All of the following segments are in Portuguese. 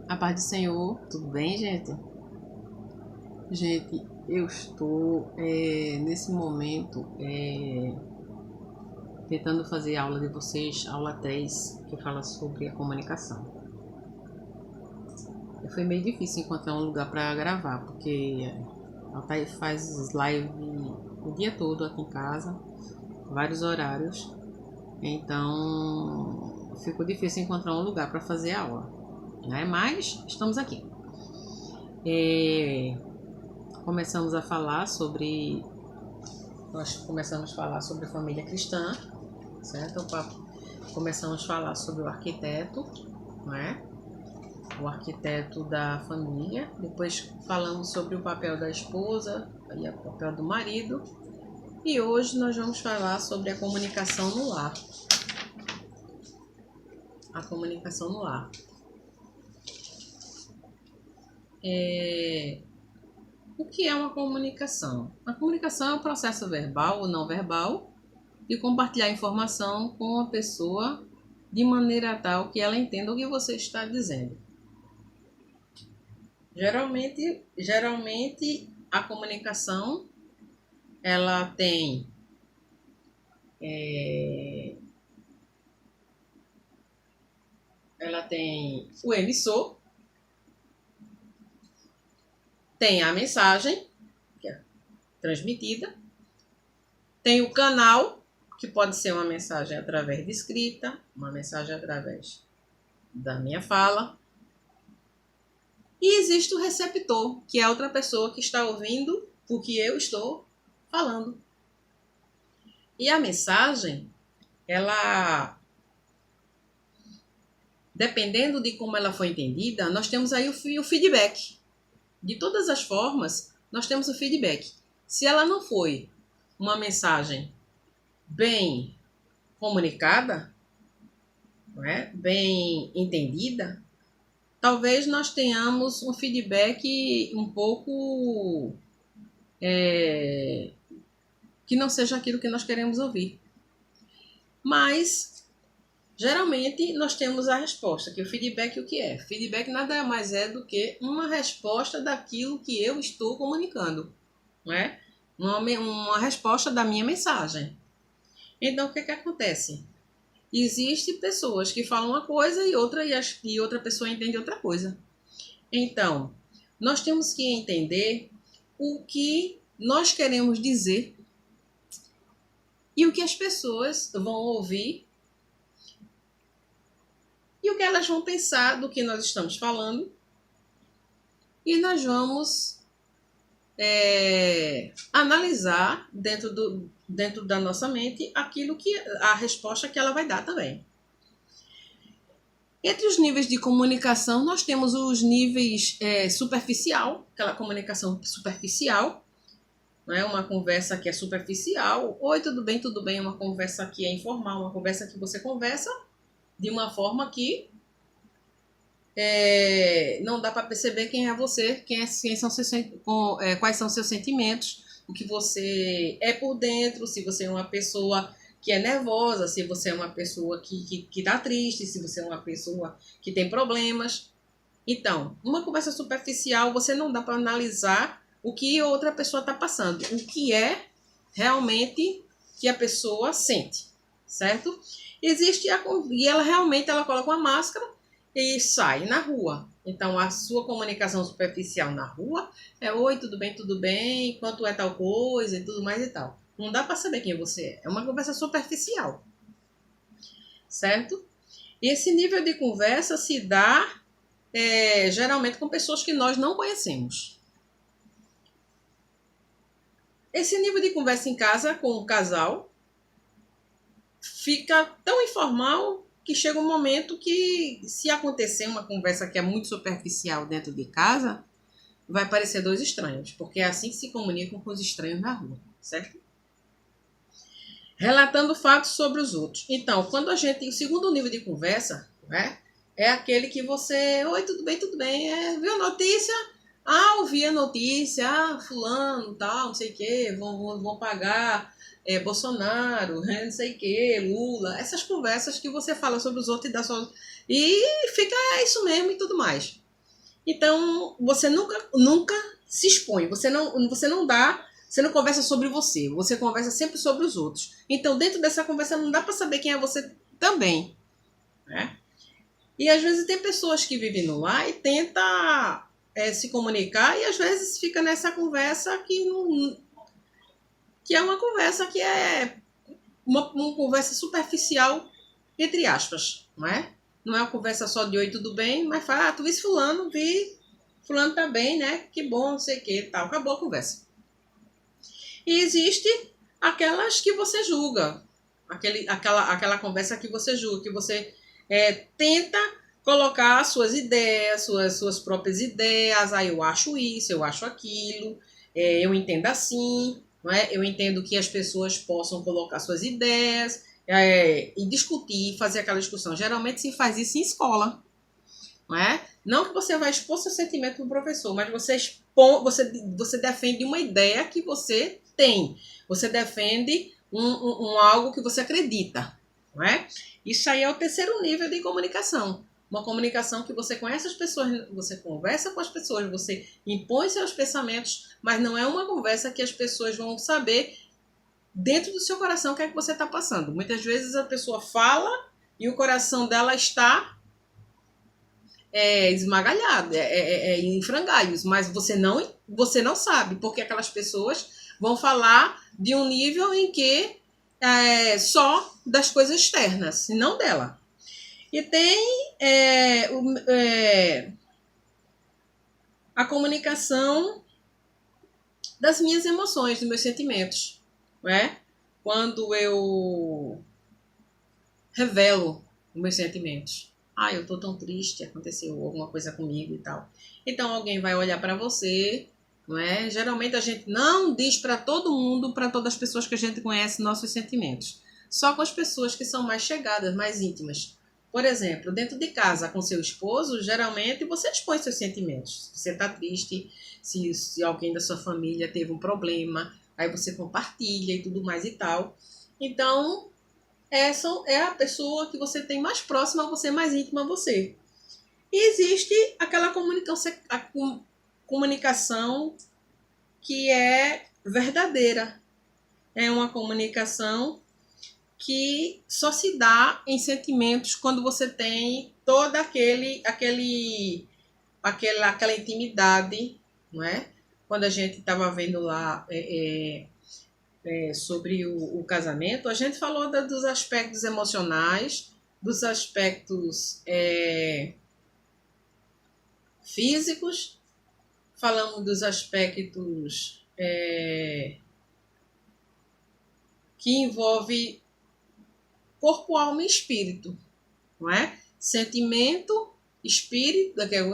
A paz do Senhor, tudo bem, gente? Gente, eu estou nesse momento tentando fazer a aula de vocês, aula 3, que fala sobre a comunicação. Foi meio difícil encontrar um lugar para gravar, porque ela faz live o dia todo aqui em casa, vários horários, então ficou difícil encontrar um lugar para fazer a aula, né? Mas estamos aqui. Nós começamos a falar sobre família cristã, certo? Começamos a falar sobre o arquiteto, né? O arquiteto da família. Depois falamos sobre o papel da esposa e o papel do marido. E hoje nós vamos falar sobre a comunicação no lar. A comunicação no lar. O que é uma comunicação? A comunicação é um processo verbal ou não verbal de compartilhar informação com a pessoa de maneira tal que ela entenda o que você está dizendo. Geralmente a comunicação ela tem o emissor, tem a mensagem que é transmitida, tem o canal, que pode ser uma mensagem através de escrita, uma mensagem através da minha fala, e existe o receptor, que é outra pessoa que está ouvindo o que eu estou falando. E a mensagem, ela, dependendo de como ela foi entendida, nós temos aí o feedback. De todas as formas, nós temos o feedback. Se ela não foi uma mensagem bem comunicada, não é? Bem entendida, talvez nós tenhamos um feedback um pouco que não seja aquilo que nós queremos ouvir. Mas, geralmente, nós temos a resposta, que o feedback o que é? Feedback nada mais é do que uma resposta daquilo que eu estou comunicando, não é? Uma resposta da minha mensagem. Então, o que acontece? Existem pessoas que falam uma coisa e outra pessoa entende outra coisa. Então, nós temos que entender o que nós queremos dizer e o que as pessoas vão ouvir e o que elas vão pensar do que nós estamos falando. E nós vamos analisar dentro da nossa mente a resposta que ela vai dar também. Entre os níveis de comunicação, nós temos os níveis superficial, aquela comunicação superficial, né? Uma conversa que é superficial. Oi, tudo bem? Tudo bem? Uma conversa que é informal, uma conversa que você conversa de uma forma que não dá para perceber quem é você, quais são seus sentimentos, o que você é por dentro, se você é uma pessoa que é nervosa, se você é uma pessoa que está triste, se você é uma pessoa que tem problemas. Então, uma conversa superficial, você não dá para analisar o que outra pessoa está passando, o que é realmente que a pessoa sente, certo? E ela coloca uma máscara e sai na rua. Então, a sua comunicação superficial na rua é: oi, tudo bem, quanto é tal coisa e tudo mais e tal. Não dá para saber quem você é. É uma conversa superficial, certo? E esse nível de conversa se dá geralmente com pessoas que nós não conhecemos. Esse nível de conversa em casa com um casal fica tão informal que chega um momento que, se acontecer uma conversa que é muito superficial dentro de casa, vai parecer dois estranhos, porque é assim que se comunicam com os estranhos na rua, certo? Relatando fatos sobre os outros. Então, o segundo nível de conversa, né, é aquele que você: oi, tudo bem, viu a notícia? Ouvi a notícia, fulano, tal, não sei o quê, vão pagar Bolsonaro, não sei o quê, Lula, essas conversas que você fala sobre os outros e fica isso mesmo e tudo mais. Então, você nunca se expõe, você não conversa sobre você conversa sempre sobre os outros. Então, dentro dessa conversa não dá para saber quem é você também, né? E às vezes tem pessoas que vivem no lar e tenta se comunicar e às vezes fica nessa conversa que é uma conversa que é uma conversa superficial, entre aspas, não é? Não é uma conversa só de oi, tudo bem, mas fala, tu viste fulano, fulano tá bem, né? Que bom, não sei o que, tal. Acabou a conversa. E existe aquelas que você julga, aquela conversa que você julga, que você tenta colocar suas ideias, suas próprias ideias, eu acho isso, eu acho aquilo, eu entendo assim, não é? Eu entendo que as pessoas possam colocar suas ideias e discutir, fazer aquela discussão. Geralmente se faz isso em escola, não é? Não que você vai expor seu sentimento para o professor, mas você defende uma ideia que você tem. Você defende algo que você acredita, não é? Isso aí é o terceiro nível de comunicação. Uma comunicação que você conhece as pessoas, você conversa com as pessoas, você impõe seus pensamentos, mas não é uma conversa que as pessoas vão saber dentro do seu coração o que é que você está passando. Muitas vezes a pessoa fala e o coração dela está esmagalhado, em frangalhos, mas você não sabe, porque aquelas pessoas vão falar de um nível em que só das coisas externas, e não dela. E tem a comunicação das minhas emoções, dos meus sentimentos, não é? Quando eu revelo os meus sentimentos. Eu tô tão triste, aconteceu alguma coisa comigo e tal. Então alguém vai olhar para você, não é? Geralmente a gente não diz para todo mundo, para todas as pessoas que a gente conhece, nossos sentimentos. Só com as pessoas que são mais chegadas, mais íntimas. Por exemplo, dentro de casa com seu esposo, geralmente você expõe seus sentimentos. Se você está triste, se alguém da sua família teve um problema, aí você compartilha e tudo mais e tal. Então, essa é a pessoa que você tem mais próxima a você, mais íntima a você. E existe aquela comunicação que é verdadeira. É uma comunicação que só se dá em sentimentos quando você tem toda aquela intimidade, não é? Quando a gente estava vendo lá sobre o casamento, a gente falou dos aspectos emocionais, dos aspectos físicos, falamos dos aspectos que envolve corpo, alma e espírito, não é? Sentimento, espírito, que é o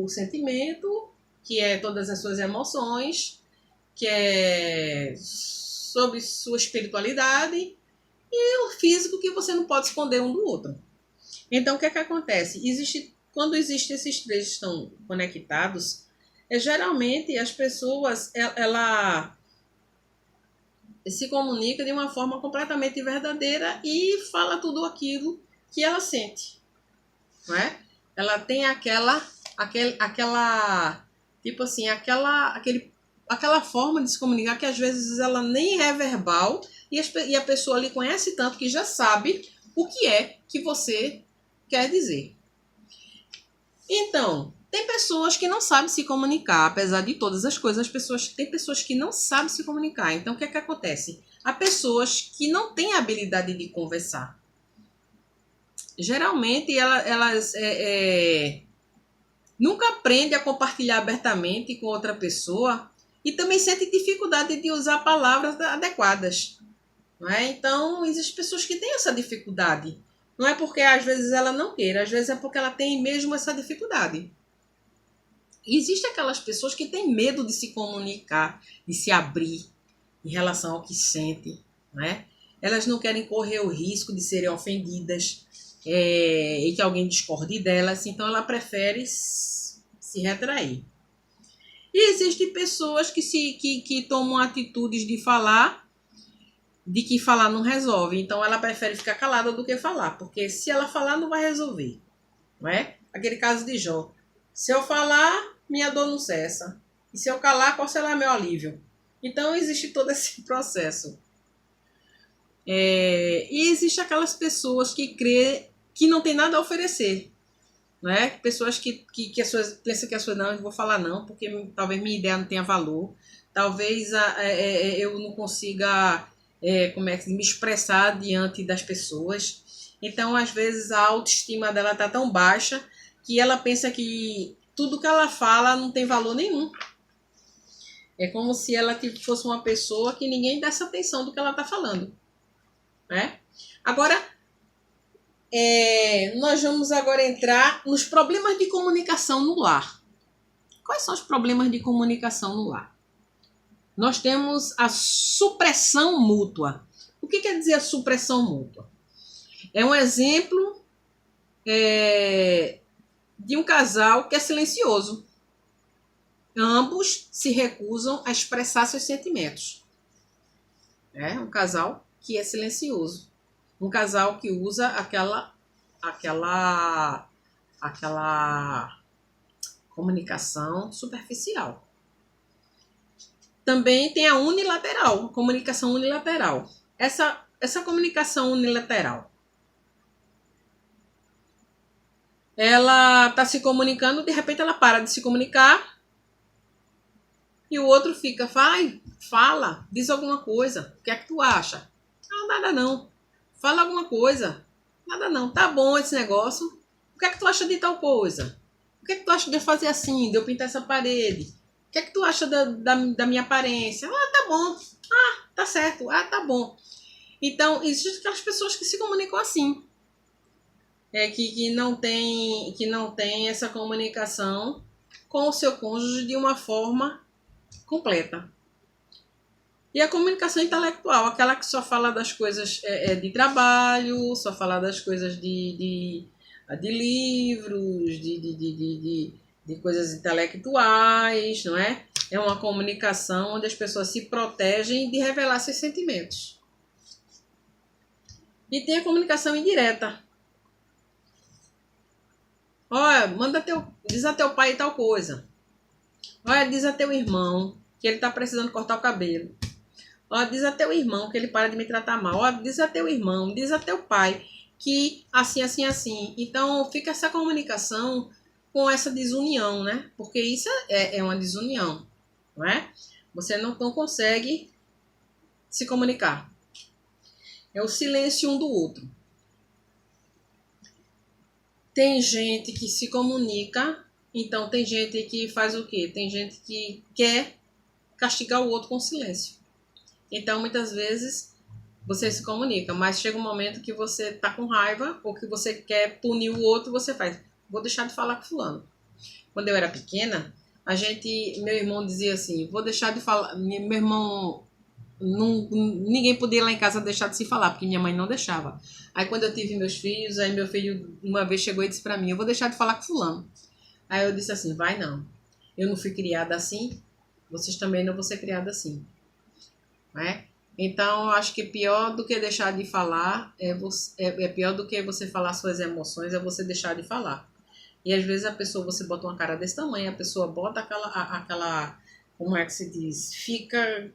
sentimento, que é todas as suas emoções, que é sobre sua espiritualidade, e o físico, que você não pode esconder um do outro. Então, o que é que acontece? Quando esses três estão conectados, geralmente as pessoas ela se comunica de uma forma completamente verdadeira e fala tudo aquilo que ela sente, não é? Ela tem aquela tipo assim, aquela forma de se comunicar que às vezes ela nem é verbal e a pessoa ali conhece tanto que já sabe o que é que você quer dizer. Então, tem pessoas que não sabem se comunicar, apesar de todas as coisas, tem pessoas que não sabem se comunicar. Então, o que é que acontece? Há pessoas que não têm a habilidade de conversar. Geralmente, elas nunca aprendem a compartilhar abertamente com outra pessoa e também sentem dificuldade de usar palavras adequadas. Não é? Então, existem pessoas que têm essa dificuldade. Não é porque às vezes ela não queira, às vezes é porque ela tem mesmo essa dificuldade. E existem aquelas pessoas que têm medo de se comunicar, de se abrir em relação ao que sente, né? Elas não querem correr o risco de serem ofendidas e que alguém discorde delas, então ela prefere se retrair. E existem pessoas que tomam atitudes de falar, de que falar não resolve, então ela prefere ficar calada do que falar, porque se ela falar não vai resolver, não é? Aquele caso de Jó. Se eu falar, minha dor não cessa. E se eu calar, qual será meu alívio? Então, existe todo esse processo. E existe aquelas pessoas que crê que não tem nada a oferecer. Né? Pessoas que as suas, pensam que as suas não, eu vou falar não, porque talvez minha ideia não tenha valor. Talvez eu não consiga me expressar diante das pessoas. Então, às vezes, a autoestima dela está tão baixa que ela pensa que tudo que ela fala não tem valor nenhum. É como se ela fosse uma pessoa que ninguém desse atenção do que ela está falando. Né? Agora, nós vamos agora entrar nos problemas de comunicação no lar. Quais são os problemas de comunicação no lar? Nós temos a supressão mútua. O que quer dizer a supressão mútua? É um exemplo de um casal que é silencioso. Ambos se recusam a expressar seus sentimentos. É um casal que é silencioso. Um casal que usa aquela comunicação superficial. Também tem a unilateral, comunicação unilateral. Essa comunicação unilateral, ela está se comunicando, de repente ela para de se comunicar e o outro fica, fala, diz alguma coisa. O que é que tu acha? Ah, nada não. Fala alguma coisa. Nada não. Tá bom esse negócio. O que é que tu acha de tal coisa? O que é que tu acha de eu fazer assim, de eu pintar essa parede? O que é que tu acha da minha aparência? Ah, tá bom. Ah, tá certo. Ah, tá bom. Então, existem aquelas pessoas que se comunicam assim. Que não tem essa comunicação com o seu cônjuge de uma forma completa. E a comunicação intelectual, aquela que só fala das coisas de trabalho, só fala das coisas de livros, de coisas intelectuais, não é? É uma comunicação onde as pessoas se protegem de revelar seus sentimentos. E tem a comunicação indireta. Olha, diz a teu pai tal coisa. Olha, diz a teu irmão que ele está precisando cortar o cabelo. Olha, diz a teu irmão que ele para de me tratar mal. Olha, diz a teu irmão, diz a teu pai que assim, assim, assim. Então, fica essa comunicação com essa desunião, né? Porque isso é uma desunião, não é? Você não consegue se comunicar. É o silêncio um do outro. Tem gente que se comunica, então tem gente que faz o quê? Tem gente que quer castigar o outro com silêncio. Então, muitas vezes, você se comunica, mas chega um momento que você está com raiva ou que você quer punir o outro, você faz, vou deixar de falar com fulano. Quando eu era pequena, meu irmão dizia assim, vou deixar de falar, meu irmão, ninguém podia ir lá em casa deixar de se falar, porque minha mãe não deixava. Aí quando eu tive meus filhos, aí meu filho uma vez chegou e disse para mim, eu vou deixar de falar com fulano. Aí eu disse assim, vai não, eu não fui criada assim, vocês também não vão ser criados assim. Né? Então, eu acho que pior do que deixar de falar é pior do que você falar suas emoções, é você deixar de falar. E às vezes a pessoa, você bota uma cara desse tamanho, a pessoa bota aquela como é que se diz? Fica,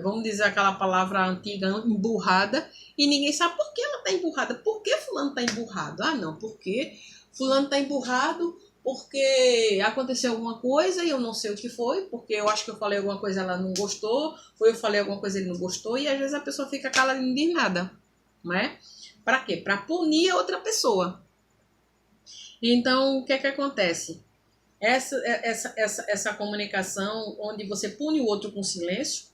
vamos dizer aquela palavra antiga, emburrada, e ninguém sabe por que ela está emburrada. Por que fulano está emburrado? Ah, não, porque fulano está emburrado porque aconteceu alguma coisa e eu não sei o que foi, porque eu acho que eu falei alguma coisa ela não gostou, ou eu falei alguma coisa ele não gostou, e às vezes a pessoa fica calada e indignada, não é? Para quê? Para punir a outra pessoa. Então, o que é que acontece? Essa comunicação onde você pune o outro com silêncio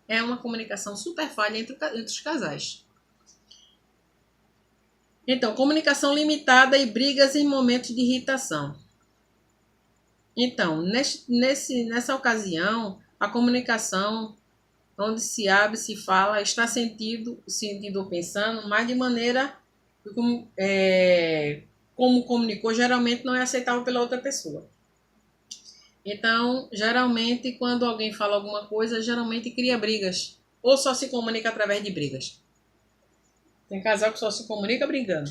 é uma comunicação super falha entre os casais. Então, comunicação limitada e brigas em momentos de irritação. Então, nessa ocasião, a comunicação onde se abre, se fala, está sentido ou pensando, mas de maneira como comunicou, geralmente não é aceitável pela outra pessoa. Então, geralmente, quando alguém fala alguma coisa, geralmente cria brigas. Ou só se comunica através de brigas. Tem casal que só se comunica brigando.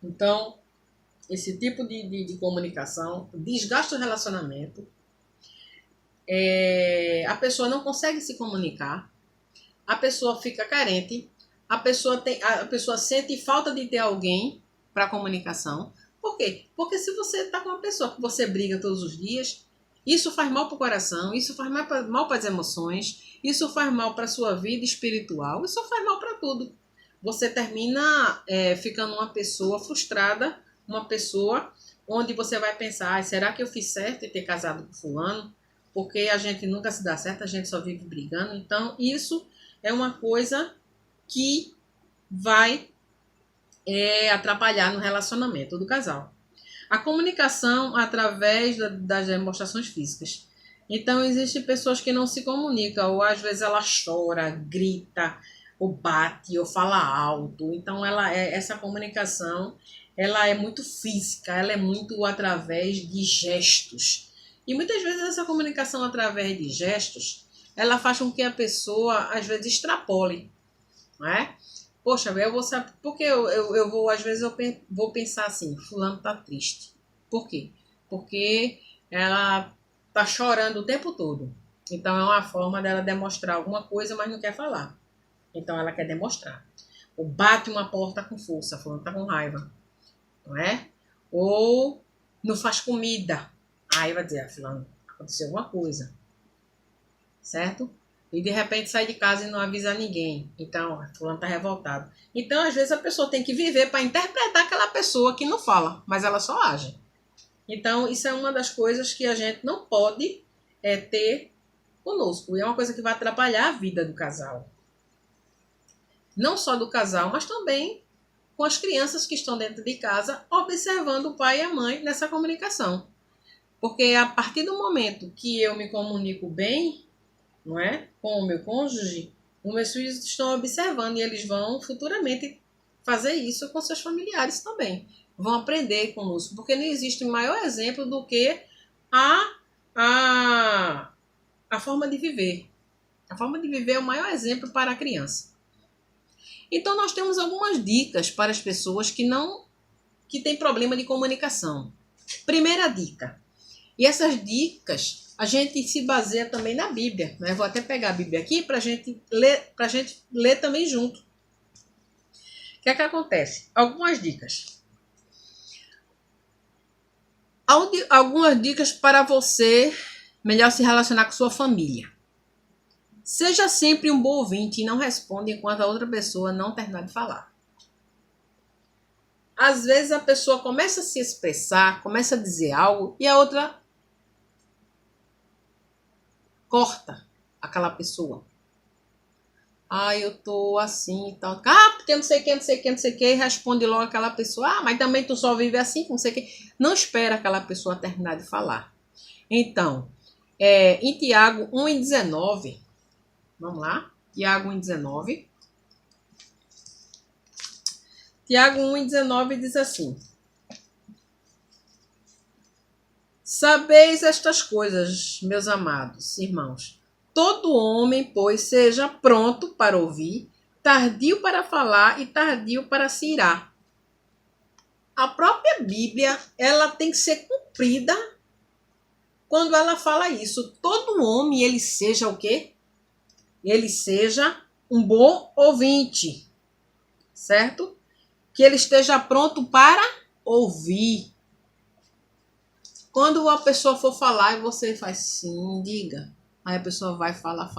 Então, esse tipo de comunicação desgasta o relacionamento. A pessoa não consegue se comunicar, a pessoa fica carente, a pessoa sente falta de ter alguém para comunicação. Por quê? Porque se você está com uma pessoa que você briga todos os dias, isso faz mal para o coração, isso faz mal para as emoções, isso faz mal para a sua vida espiritual, isso faz mal para tudo. Você termina ficando uma pessoa frustrada, uma pessoa onde você vai pensar, será que eu fiz certo em ter casado com fulano? Porque a gente nunca se dá certo, a gente só vive brigando. Então, isso é uma coisa que vai atrapalhar no relacionamento do casal. A comunicação através das demonstrações físicas. Então, existem pessoas que não se comunicam, ou às vezes ela chora, grita, ou bate, ou fala alto. Então, essa comunicação ela é muito física, ela é muito através de gestos. E muitas vezes essa comunicação através de gestos, ela faz com que a pessoa, às vezes, extrapole, não é? Poxa, eu vou saber, porque eu vou, às vezes, eu vou pensar assim, fulano tá triste. Por quê? Porque ela tá chorando o tempo todo. Então, é uma forma dela demonstrar alguma coisa, mas não quer falar. Então, ela quer demonstrar. Ou bate uma porta com força, fulano tá com raiva, não é? Ou não faz comida. Aí vai dizer, fulano, aconteceu alguma coisa, certo? E de repente sai de casa e não avisa ninguém. Então, fulano tá revoltado. Então, às vezes, a pessoa tem que viver para interpretar aquela pessoa que não fala, mas ela só age. Então, isso é uma das coisas que a gente não pode ter conosco. E é uma coisa que vai atrapalhar a vida do casal. Não só do casal, mas também com as crianças que estão dentro de casa, observando o pai e a mãe nessa comunicação. Porque a partir do momento que eu me comunico bem, não é, com o meu cônjuge, os meus filhos estão observando e eles vão futuramente fazer isso com seus familiares também. Vão aprender conosco, porque não existe maior exemplo do que a forma de viver. A forma de viver é o maior exemplo para a criança. Então, nós temos algumas dicas para as pessoas que têm problema de comunicação. Primeira dica. E essas dicas a gente se baseia também na Bíblia, né? Vou até pegar a Bíblia aqui para a gente ler também junto. O que é que acontece? Algumas dicas. Algumas dicas para você melhor se relacionar com sua família. Seja sempre um bom ouvinte e não responda enquanto a outra pessoa não terminar de falar. Às vezes a pessoa começa a se expressar, começa a dizer algo e a outra corta aquela pessoa. Eu tô assim e tal. Porque não sei o que, não sei o que, não sei o que. E responde logo aquela pessoa. Mas também tu só vive assim, não sei o que. Não espera aquela pessoa terminar de falar. Então, em Tiago 1:19, vamos lá. Tiago 1:19. Tiago 1:19 diz assim: Sabeis estas coisas, meus amados irmãos. Todo homem, pois, seja pronto para ouvir, tardio para falar e tardio para se irar. A própria Bíblia, ela tem que ser cumprida quando ela fala isso. Todo homem, ele seja o quê? Ele seja um bom ouvinte, certo? Que ele esteja pronto para ouvir. Quando a pessoa for falar e você faz sim, diga. Aí a pessoa vai falar.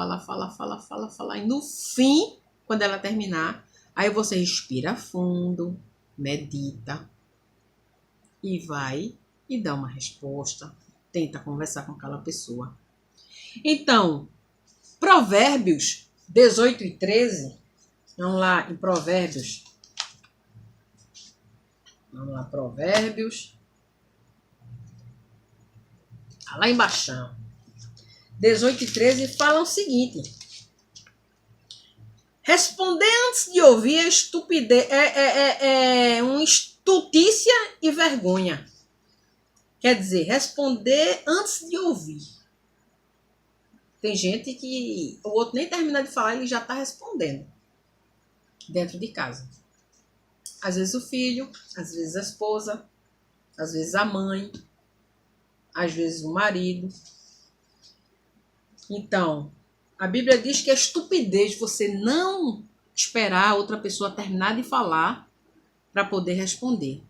E no fim, quando ela terminar, aí você respira fundo, medita e vai e dá uma resposta. Tenta conversar com aquela pessoa. Então, Provérbios 18:13. Vamos lá em Provérbios. Vamos lá, Provérbios. Lá embaixo. 18:13 fala o seguinte: responder antes de ouvir é estupidez, uma estutícia e vergonha. Quer dizer, responder antes de ouvir. Tem gente que o outro nem termina de falar, ele já está respondendo dentro de casa. Às vezes o filho, às vezes a esposa, às vezes a mãe, às vezes o marido. Então, a Bíblia diz que é estupidez você não esperar a outra pessoa terminar de falar para poder responder.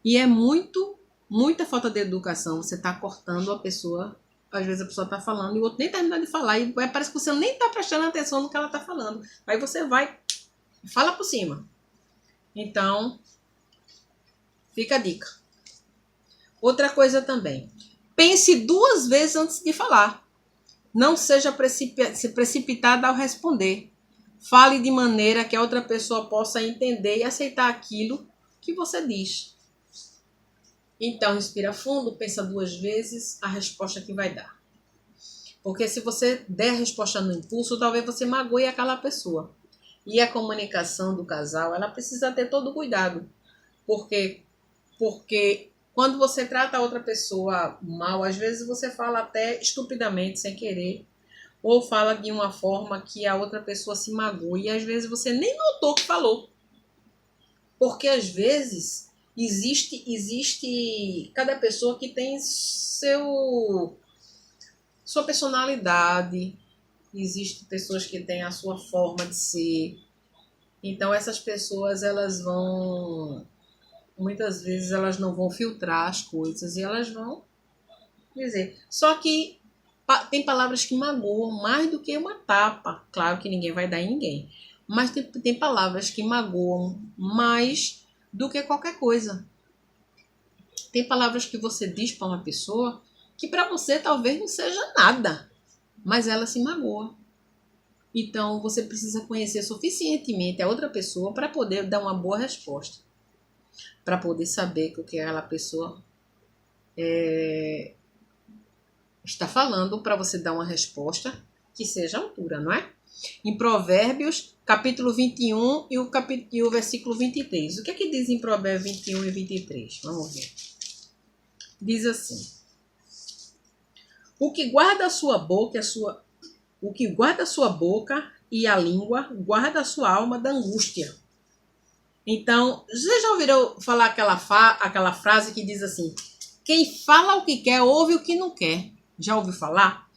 E é muita falta de educação. Você está cortando a pessoa. Às vezes a pessoa está falando e o outro nem termina de falar. E parece que você nem está prestando atenção no que ela está falando. Aí você vai e fala por cima. Então, fica a dica. Outra coisa também. Pense 2 vezes antes de falar. Não seja precipitada ao responder. Fale de maneira que a outra pessoa possa entender e aceitar aquilo que você diz. Então, respira fundo, pensa 2 vezes a resposta que vai dar. Porque se você der a resposta no impulso, talvez você magoe aquela pessoa. E a comunicação do casal, ela precisa ter todo cuidado. Porque quando você trata a outra pessoa mal, às vezes você fala até estupidamente, sem querer. Ou fala de uma forma que a outra pessoa se magoe. E às vezes você nem notou que falou. Porque às vezes existe cada pessoa que tem sua personalidade. Existem pessoas que têm a sua forma de ser. Então essas pessoas, elas vão... Muitas vezes elas não vão filtrar as coisas e elas vão dizer. Só que tem palavras que magoam mais do que uma tapa. Claro que ninguém vai dar em ninguém. Mas tem palavras que magoam mais do que qualquer coisa. Tem palavras que você diz para uma pessoa que para você talvez não seja nada. Mas ela se magoa. Então você precisa conhecer suficientemente a outra pessoa para poder dar uma boa resposta. Para poder saber que o que aquela pessoa está falando, para você dar uma resposta que seja à altura, não é? Em Provérbios, capítulo 21 e o versículo 23. O que é que diz em Provérbios 21 e 23? Vamos ver. Diz assim: O que guarda a sua boca e a língua guarda a sua alma da angústia. Então, vocês já ouviram falar aquela frase que diz assim: quem fala o que quer, ouve o que não quer. Já ouviu falar?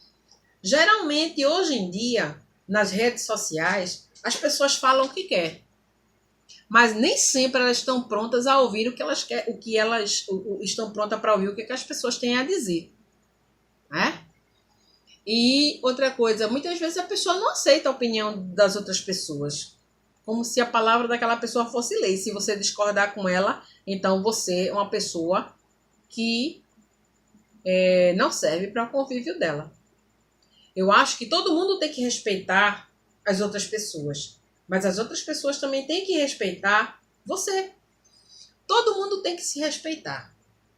Geralmente, hoje em dia, nas redes sociais, as pessoas falam o que quer. Mas nem sempre elas estão prontas a ouvir o que elas querem, estão prontas para ouvir o que as pessoas têm a dizer. Né? E outra coisa, muitas vezes a pessoa não aceita a opinião das outras pessoas. Como se a palavra daquela pessoa fosse lei. Se você discordar com ela, então você é uma pessoa que não serve para o convívio dela. Eu acho que todo mundo tem que respeitar as outras pessoas. Mas as outras pessoas também têm que respeitar você. Todo mundo tem que se respeitar.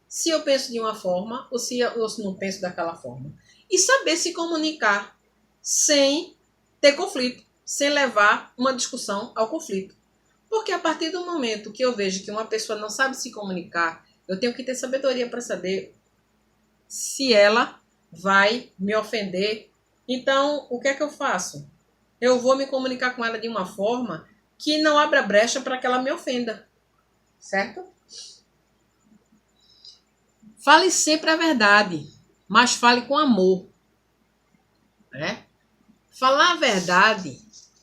Se eu penso de uma forma ou se eu não penso daquela forma. E saber se comunicar sem ter conflito, sem levar uma discussão ao conflito. Porque a partir do momento que eu vejo que uma pessoa não sabe se comunicar, eu tenho que ter sabedoria para saber se ela vai me ofender. Então, o que é que eu faço? Eu vou me comunicar com ela de uma forma que não abra brecha para que ela me ofenda. Certo? Fale sempre a verdade, mas fale com amor. Né? Falar a verdade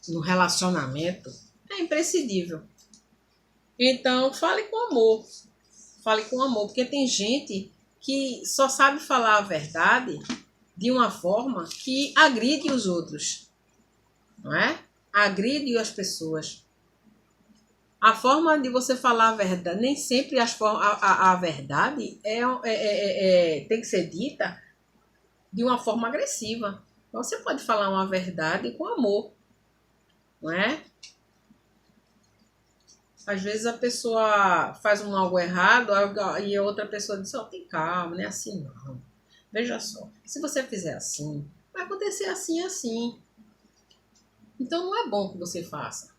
no relacionamento é imprescindível. Então, fale com amor. Fale com amor, porque tem gente que só sabe falar a verdade de uma forma que agride os outros. Não é? Agride as pessoas. A forma de você falar a verdade, nem sempre a verdade tem que ser dita de uma forma agressiva. Você pode falar uma verdade com amor, não é? Às vezes a pessoa faz algo errado e a outra pessoa diz, tem calma, não é assim não. Veja só, se você fizer assim, vai acontecer assim e assim. Então não é bom que você faça,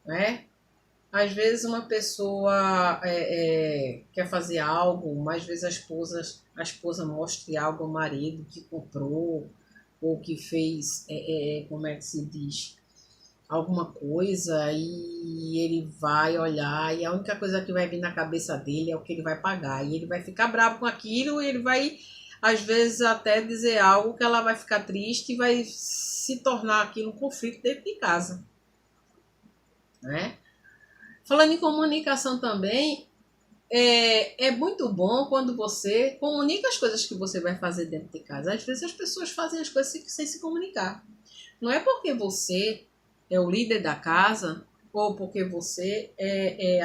não é? Às vezes uma pessoa quer fazer algo, mas às vezes a esposa mostre algo ao marido que comprou ou que fez, como é que se diz, alguma coisa e ele vai olhar e a única coisa que vai vir na cabeça dele é o que ele vai pagar. E ele vai ficar bravo com aquilo e ele vai, às vezes, até dizer algo que ela vai ficar triste e vai se tornar aquilo um conflito dentro de casa, né? Falando em comunicação também, é muito bom quando você comunica as coisas que você vai fazer dentro de casa. Às vezes as pessoas fazem as coisas sem se comunicar. Não é porque você é o líder da casa ou porque você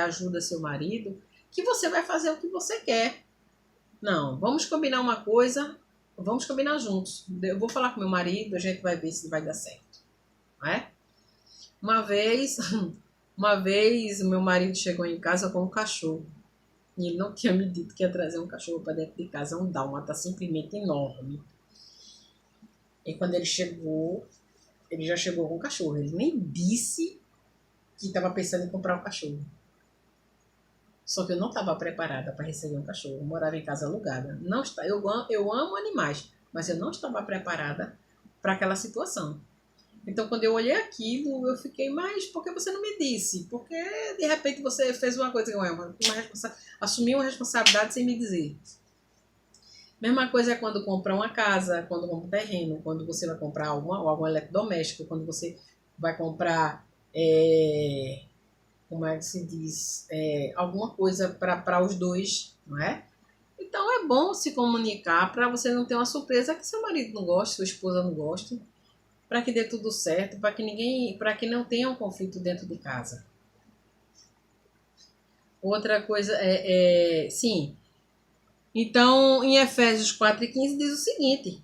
ajuda seu marido que você vai fazer o que você quer. Não, vamos combinar uma coisa, vamos combinar juntos. Eu vou falar com meu marido, a gente vai ver se vai dar certo. Não é? Uma vez o meu marido chegou em casa com um cachorro. E ele não tinha me dito que ia trazer um cachorro para dentro de casa, um dálmata simplesmente enorme. E quando ele chegou, ele já chegou com o cachorro. Ele nem disse que estava pensando em comprar um cachorro. Só que eu não estava preparada para receber um cachorro. Eu morava em casa alugada. Não está, eu amo animais, mas eu não estava preparada para aquela situação. Então, quando eu olhei aquilo, eu fiquei, mas por que você não me disse? Porque, de repente, você fez uma coisa, assumiu uma responsabilidade sem me dizer. Mesma coisa é quando compra uma casa, quando compra um terreno, quando você vai comprar algum eletrodoméstico, quando você vai comprar, como é que se diz, alguma coisa para os dois, não é? Então, é bom se comunicar para você não ter uma surpresa que seu marido não goste, sua esposa não goste, para que dê tudo certo, para que não tenha um conflito dentro de casa. Outra coisa sim. Então, em Efésios 4:15 diz o seguinte.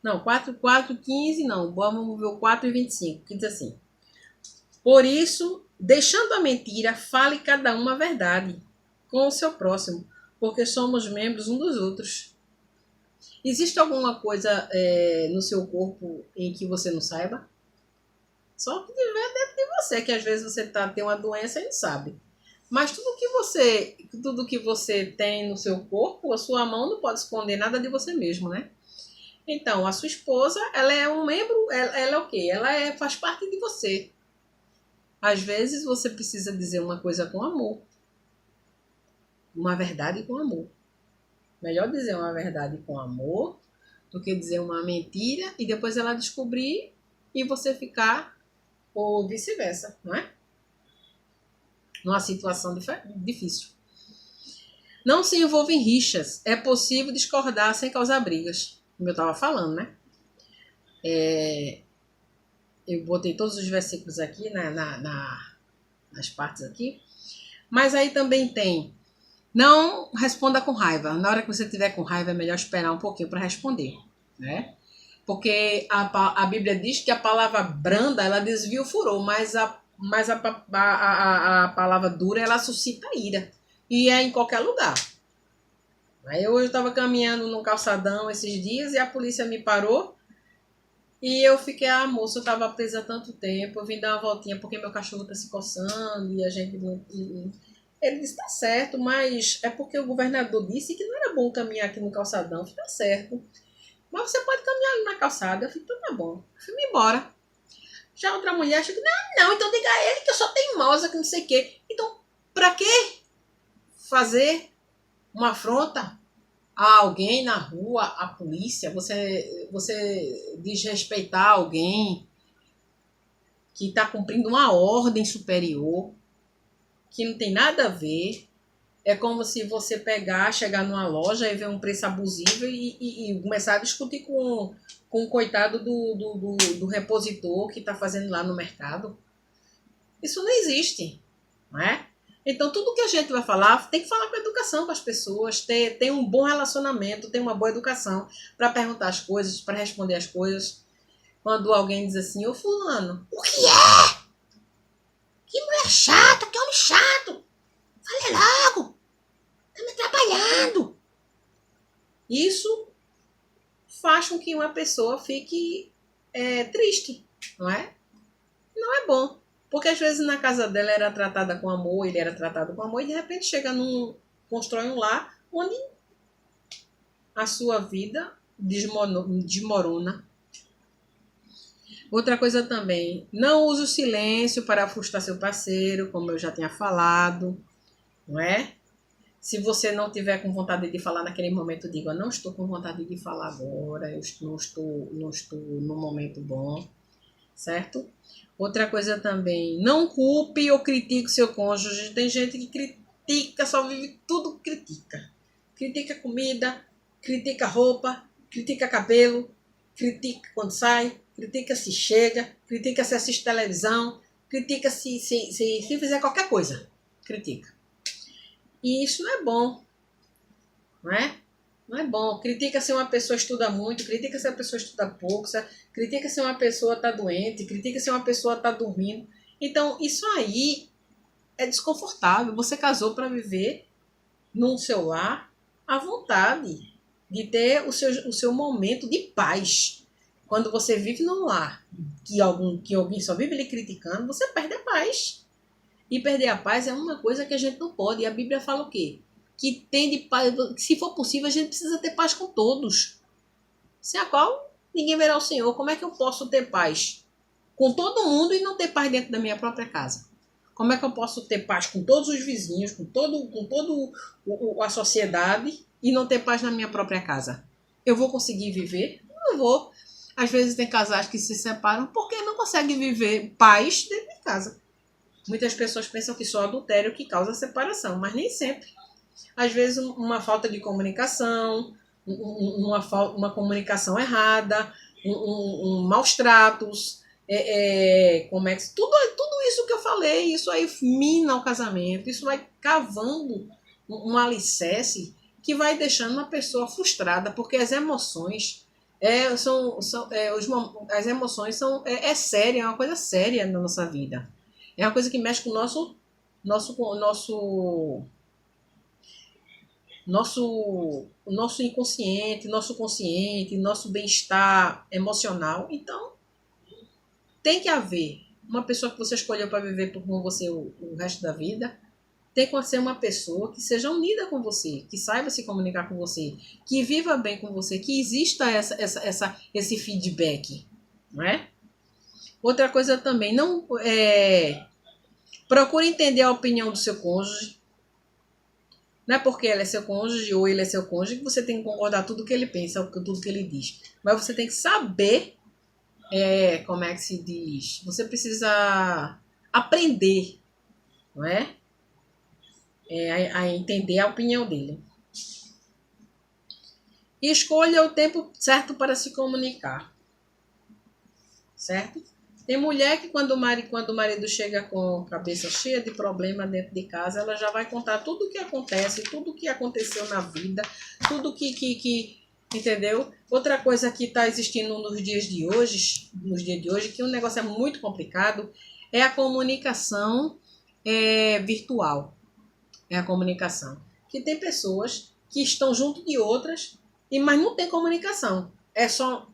Não, 4:15 não, vamos ver o 4:25, que diz assim. Por isso, deixando a mentira, fale cada um a verdade com o seu próximo, porque somos membros uns dos outros. Existe alguma coisa no seu corpo em que você não saiba? Só que tiver dentro de você, que às vezes você tem uma doença e não sabe. Mas tudo que você tem no seu corpo, a sua mão não pode esconder nada de você mesmo, né? Então, a sua esposa, ela é um membro, ela é o quê? Ela faz parte de você. Às vezes você precisa dizer uma coisa com amor. Uma verdade com amor. Melhor dizer uma verdade com amor do que dizer uma mentira e depois ela descobrir e você ficar, ou vice-versa, não é? Numa situação difícil. Não se envolva em rixas. É possível discordar sem causar brigas. Como eu estava falando, né? Eu botei todos os versículos aqui nas partes aqui. Mas aí também tem: não responda com raiva. Na hora que você tiver com raiva, é melhor esperar um pouquinho para responder, né? Porque a Bíblia diz que a palavra branda, ela desvia o furor, mas a palavra dura, ela suscita ira. E é em qualquer lugar. Aí hoje eu estava caminhando num calçadão esses dias e a polícia me parou. E eu fiquei, moça, eu estava presa há tanto tempo, eu vim dar uma voltinha porque meu cachorro está se coçando e a gente não... Ele disse, tá certo, mas é porque o governador disse que não era bom caminhar aqui no calçadão. Tá certo. Mas você pode caminhar ali na calçada. Eu falei, então tá bom. Eu fui embora. Já outra mulher chegou, não, então diga a ele que eu sou teimosa, que não sei o quê. Então, pra que fazer uma afronta a alguém na rua, a polícia? Você desrespeitar alguém que está cumprindo uma ordem superior, que não tem nada a ver. É como se você chegar numa loja e ver um preço abusivo e começar a discutir com o coitado do repositor que está fazendo lá no mercado. Isso não existe, não é? Então, tudo que a gente vai falar, tem que falar com educação com as pessoas, ter um bom relacionamento, ter uma boa educação para perguntar as coisas, para responder as coisas. Quando alguém diz assim, ô fulano, o que é? Que mulher chata, que homem chato. Fale logo. Tá me atrapalhando. Isso faz com que uma pessoa fique triste, não é? Não é bom. Porque às vezes na casa dela era tratada com amor, ele era tratado com amor, e de repente constrói um lar onde a sua vida desmorona. Outra coisa também, não use o silêncio para frustrar seu parceiro, como eu já tinha falado, não é? Se você não tiver com vontade de falar naquele momento, diga, não estou com vontade de falar agora, eu não estou no momento bom, certo? Outra coisa também, não culpe ou critique o seu cônjuge. Tem gente que critica, só vive tudo critica. Critica comida, critica roupa, critica cabelo, critica quando sai, critica se chega, critica se assiste televisão, critica se fizer qualquer coisa. Critica. E isso não é bom, não é? Não é bom. Critica se uma pessoa estuda muito, critica se a pessoa estuda pouco, critica se uma pessoa está doente, critica se uma pessoa está dormindo. Então, isso aí é desconfortável. Você casou para viver num seu lar à vontade, de ter o seu momento de paz. Quando você vive num lar que alguém só vive lhe criticando, você perde a paz. E perder a paz é uma coisa que a gente não pode. E a Bíblia fala o quê? Que tem de paz, se for possível, a gente precisa ter paz com todos. Sem a qual ninguém verá o Senhor. Como é que eu posso ter paz com todo mundo e não ter paz dentro da minha própria casa? Como é que eu posso ter paz com todos os vizinhos, com todo a sociedade e não ter paz na minha própria casa? Eu vou conseguir viver? Não vou. Às vezes tem casais que se separam porque não conseguem viver paz dentro de casa. Muitas pessoas pensam que só adultério que causa separação, mas nem sempre. Às vezes uma falta de comunicação, uma comunicação errada, maus tratos, tudo isso que eu falei, isso aí mina o casamento, isso vai cavando um alicerce que vai deixando uma pessoa frustrada, porque as emoções as emoções é séria, é uma coisa séria na nossa vida. É uma coisa que mexe com o nosso inconsciente, nosso consciente, nosso bem-estar emocional. Então, tem que haver uma pessoa que você escolheu para viver com você o resto da vida. Tem que ser uma pessoa que seja unida com você, que saiba se comunicar com você, que viva bem com você, que exista esse feedback, não é? Outra coisa também, procure entender a opinião do seu cônjuge. Não é porque ela é seu cônjuge ou ele é seu cônjuge que você tem que concordar tudo que ele pensa, tudo que ele diz. Mas você tem que saber, como é que se diz? Você precisa aprender, não é? A entender a opinião dele. E escolha o tempo certo para se comunicar. Certo? Tem mulher que quando o marido chega com a cabeça cheia de problema dentro de casa, ela já vai contar tudo o que acontece, tudo o que aconteceu na vida, tudo que entendeu? Outra coisa que está existindo nos dias de hoje, que um negócio é muito complicado, é a comunicação virtual. É a comunicação. Que tem pessoas que estão junto de outras, mas não tem comunicação. É só